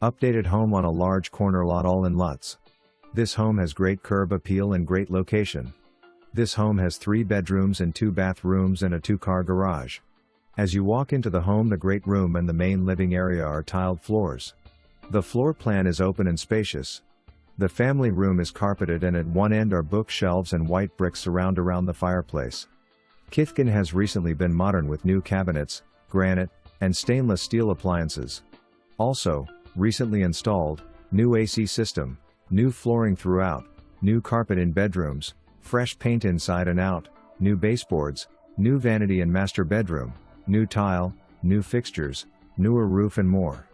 Updated home on a large corner lot all in Lutz. This home has great curb appeal and great location. This home has 3 bedrooms and 2 bathrooms and a 2-car garage. As you walk into the home, the great room and the main living area are tiled floors. The floor plan is open and spacious. The family room is carpeted and at one end are bookshelves and white bricks surround around the fireplace. Kithchen has recently been modern with new cabinets, granite, and stainless steel appliances. Also, recently installed, new AC system, new flooring throughout, new carpet in bedrooms, fresh paint inside and out, new baseboards, new vanity and master bedroom, new tile, new fixtures, newer roof and more.